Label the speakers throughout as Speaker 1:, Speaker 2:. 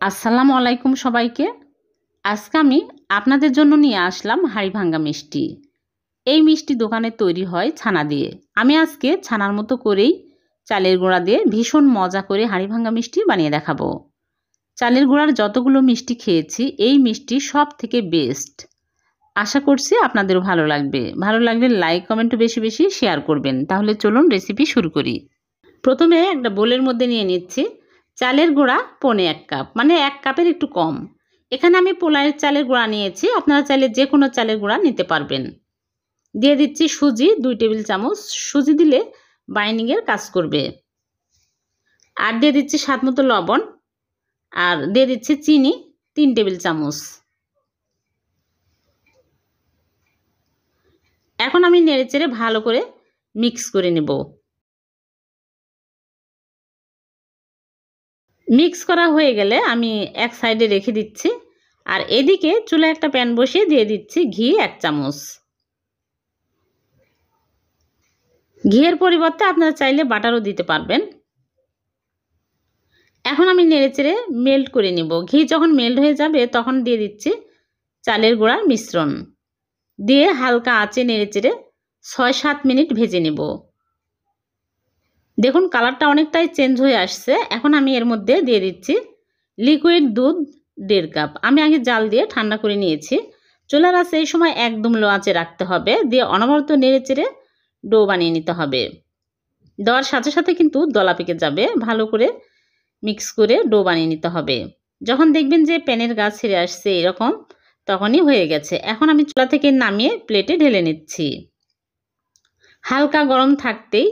Speaker 1: আসসালামু আলাইকুম সবাইকে। আজকে আমি আপনাদের জন্য নিয়ে আসলাম হাড়ি ভাঙ্গা মিষ্টি। এই মিষ্টি দোকানে তৈরি হয় ছানা দিয়ে। আমি আজকে ছানার মতো করেই চালের গুঁড়া দিয়ে ভীষণ মজা করে হাড়ি ভাঙ্গা মিষ্টি বানিয়ে দেখাবো। চালের গুঁড়ার যতগুলো মিষ্টি খেয়েছি এই মিষ্টি সব থেকে বেস্ট। আশা করছি আপনাদেরও ভালো লাগবে। ভালো লাগলে লাইক কমেন্ট বেশি বেশি শেয়ার করবেন। তাহলে চলুন রেসিপি শুরু করি। প্রথমে একটা বোলের মধ্যে নিয়ে নিচ্ছি চালের গুঁড়া 1.25 কাপ, মানে 1 কাপের একটু কম। এখানে আমি পোলাওয়ের চালের গুঁড়া নিয়েছি, আপনারা চাইলে যে কোনো চালের গুঁড়া নিতে পারবেন। দিয়ে দিচ্ছি সুজি 2 টেবিল চামচ, সুজি দিলে বাইন্ডিংয়ের কাজ করবে। আর দিয়ে দিচ্ছি স্বাদ মতো লবণ, আর দিয়ে দিচ্ছি চিনি 3 টেবিল চামচ। এখন আমি নেড়েচেড়ে ভালো করে মিক্স করে নেব। মিক্স করা হয়ে গেলে আমি এক সাইডে রেখে দিচ্ছি। আর এদিকে চুলায় একটা প্যান বসিয়ে দিয়ে দিচ্ছি ঘি 1 চামচ। ঘিয়ের পরিবর্তে আপনারা চাইলে বাটারও দিতে পারবেন। এখন আমি নেড়েচেড়ে মেল্ট করে নিব। ঘি যখন মেল্ট হয়ে যাবে তখন দিয়ে দিচ্ছি চালের গুঁড়ার মিশ্রণ, দিয়ে হালকা আঁচে নেড়েচেড়ে 6-7 মিনিট ভেজে নেব। দেখুন কালারটা অনেকটাই চেঞ্জ হয়ে আসছে। এখন আমি এর মধ্যে দিয়ে দিচ্ছি লিকুইড দুধ 1.5 কাপ। আমি আগে জাল দিয়ে ঠান্ডা করে নিয়েছি। চুলার আঁচ এই সময় একদম লো আঁচে রাখতে হবে, দিয়ে অনবরত নেড়েচেড়ে ডো বানিয়ে নিতে হবে। দেওয়ার সাথে সাথে কিন্তু দলা পেকে যাবে। ভালো করে মিক্স করে ডো বানিয়ে নিতে হবে। যখন দেখবেন যে প্যানের গা ছেড়ে আসছে এরকম, তখনই হয়ে গেছে। এখন আমি চুলা থেকে নামিয়ে প্লেটে ঢেলে নিচ্ছি। হালকা গরম থাকতেই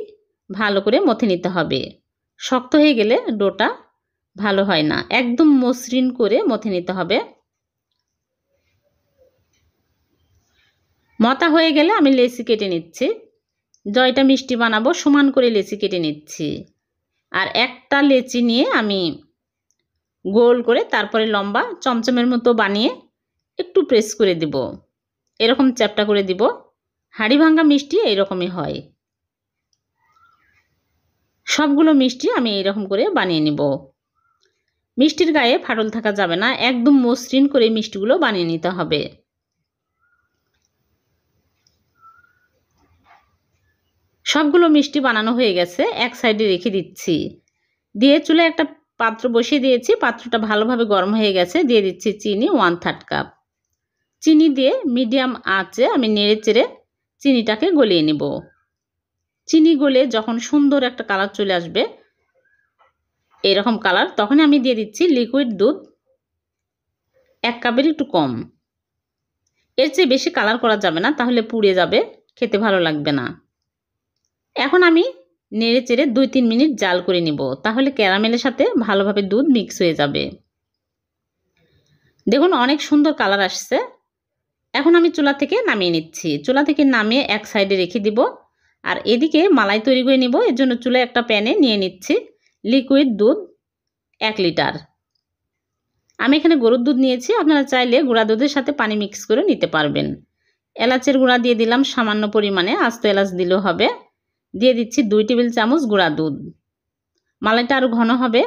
Speaker 1: ভালো করে মথে নিতে হবে। শক্ত হয়ে গেলে ডোটা ভালো হয় না, একদম মসৃণ করে মথে নিতে হবে। মথা হয়ে গেলে আমি লেচি কেটে নিচ্ছি। জয়টা মিষ্টি বানাবো সমান করে লেচি কেটে নিচ্ছি। আর একটা লেচি নিয়ে আমি গোল করে তারপরে লম্বা চমচমের মতো বানিয়ে একটু প্রেস করে দিব, এরকম চ্যাপটা করে দিব। হাড়ি ভাঙ্গা মিষ্টি এইরকমই হয়। সবগুলো মিষ্টি আমি এইরকম করে বানিয়ে নিব। মিষ্টির গায়ে ফাটল থাকা যাবে না, একদম মসৃণ করে মিষ্টিগুলো বানিয়ে নিতে হবে। সবগুলো মিষ্টি বানানো হয়ে গেছে, এক সাইডে রেখে দিচ্ছি। দিয়ে চুলায় একটা পাত্র বসিয়ে দিয়েছি। পাত্রটা ভালোভাবে গরম হয়ে গেছে। দিয়ে দিচ্ছি চিনি 1/3 কাপ। চিনি দিয়ে মিডিয়াম আঁচে আমি নেড়েচেড়ে চিনিটাকে গলিয়ে নেব। চিনি গলে যখন সুন্দর একটা কালার চলে আসবে, এরকম কালার, তখন আমি দিয়ে দিচ্ছি লিকুইড দুধ 1 কাপের একটু কম। এর চেয়ে বেশি কালার করা যাবে না, তাহলে পুড়ে যাবে, খেতে ভালো লাগবে না। এখন আমি নেড়েচেড়ে 2-3 মিনিট জাল করে নিব, তাহলে ক্যারামেলের সাথে ভালোভাবে দুধ মিক্স হয়ে যাবে। দেখুন অনেক সুন্দর কালার আসছে। এখন আমি চুলা থেকে নামিয়ে নিচ্ছি। চুলা থেকে নামিয়ে এক সাইডে রেখে দিব। আর এদিকে মালাই তৈরি করে নিব। এর জন্য চুলায় একটা প্যানে নিয়ে নিচ্ছি লিকুইড দুধ 1 লিটার। আমি এখানে গরুর দুধ নিয়েছি, আপনারা চাইলে গুঁড়া দুধের সাথে পানি মিক্স করে নিতে পারবেন। এলাচের গুঁড়া দিয়ে দিলাম সামান্য পরিমাণে, আস্ত এলাচ দিলেও হবে। দিয়ে দিচ্ছি 2 টেবিল চামচ গুঁড়া দুধ। মালাইটা আরও ঘন হবে,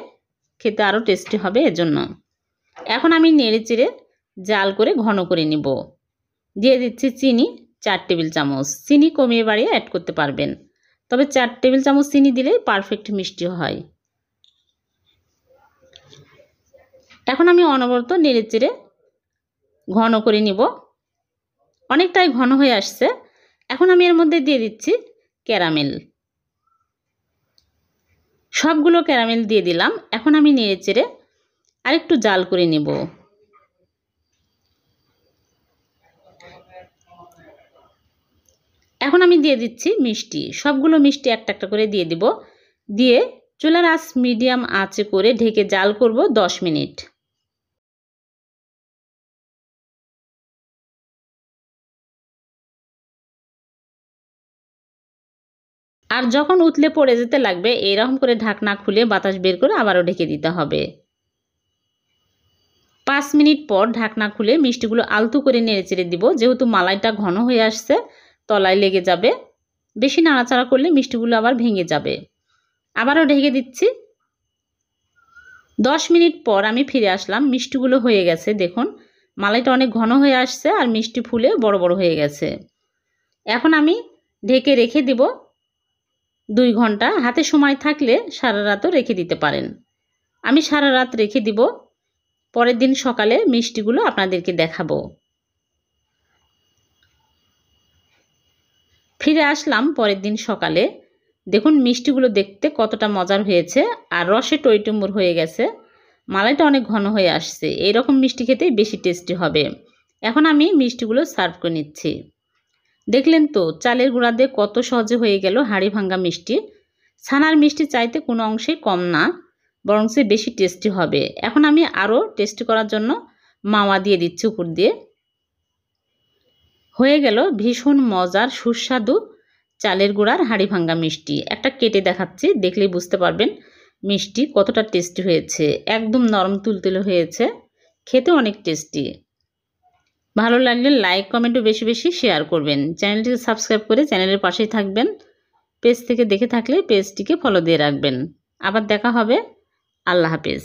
Speaker 1: খেতে আরও টেস্টি হবে এজন্য। এখন আমি নেড়েচেড়ে জাল করে ঘন করে নিব। দিয়ে দিচ্ছি চিনি 4 টেবিল চামচ। চিনি কমিয়ে বাড়িয়ে অ্যাড করতে পারবেন, তবে 4 টেবিল চামচ চিনি দিলেই পারফেক্ট মিষ্টি হয়। এখন আমি অনবরত নেড়েচেড়ে ঘন করে নিব। অনেকটাই ঘন হয়ে আসছে। এখন আমি এর মধ্যে দিয়ে দিচ্ছি ক্যারামেল। সবগুলো ক্যারামেল দিয়ে দিলাম। এখন আমি নেড়েচেড়ে আরেকটু জাল করে নেব। এখন আমি দিয়ে দিচ্ছি মিষ্টি। সবগুলো মিষ্টি একটা একটা করে দিয়ে দিব। দিয়ে চুলার আঁচ মিডিয়াম আঁচে করে ঢেকে জাল করব 10 মিনিট। আর যখন উতলে পড়ে যেতে লাগবে এইরকম করে ঢাকনা খুলে বাতাস বের করে আবারও ঢেকে দিতে হবে। 5 মিনিট পর ঢাকনা খুলে মিষ্টিগুলো আলতো করে নেড়েচেড়ে দিব, যেহেতু মালাইটা ঘন হয়ে আসছে তলায় লেগে যাবে। বেশি নাড়াচাড়া করলে মিষ্টিগুলো আবার ভেঙে যাবে। আবারও ঢেকে দিচ্ছি। 10 মিনিট পর আমি ফিরে আসলাম। মিষ্টিগুলো হয়ে গেছে, দেখুন মালাইটা অনেক ঘন হয়ে আসছে আর মিষ্টি ফুলে বড় বড় হয়ে গেছে। এখন আমি ঢেকে রেখে দেব 2 ঘন্টা। হাতে সময় থাকলে সারা রাতও রেখে দিতে পারেন। আমি সারা রাত রেখে দিব। পরের দিন সকালে মিষ্টিগুলো আপনাদেরকে দেখাবো। ফিরে আসলাম পরের দিন সকালে। দেখুন মিষ্টিগুলো দেখতে কতটা মজার হয়েছে আর রসে টইটুম্বুর হয়ে গেছে। মালাইটা অনেক ঘন হয়ে আসছে। এইরকম মিষ্টি খেতেই বেশি টেস্টি হবে। এখন আমি মিষ্টিগুলো সার্ভ করে নিচ্ছি। দেখলেন তো চালের গুঁড়া দিয়ে কত সহজে হয়ে গেল হাঁড়ি ভাঙ্গা মিষ্টি। ছানার মিষ্টি চাইতে কোনো অংশে কম না, বরং বেশি টেস্টি হবে। এখন আমি আরও টেস্টি করার জন্য মাওয়া দিয়ে দিচ্ছি উপর দিয়ে। হয়ে গেল ভীষণ মজার সুস্বাদু চালের গুঁড়ার হাঁড়ি ভাঙ্গা মিষ্টি। একটা কেটে দেখাচ্ছি, দেখলেই বুঝতে পারবেন মিষ্টি কতটা টেস্টি হয়েছে। একদম নরম তুলতুলে হয়েছে, খেতে অনেক টেস্টি। ভালো লাগলে লাইক কমেন্টও বেশি বেশি শেয়ার করবেন। চ্যানেলটিকে সাবস্ক্রাইব করে চ্যানেলের পাশেই থাকবেন। পেজ থেকে দেখে থাকলে পেজটিকে ফলো দিয়ে রাখবেন। আবার দেখা হবে। আল্লাহ হাফেজ।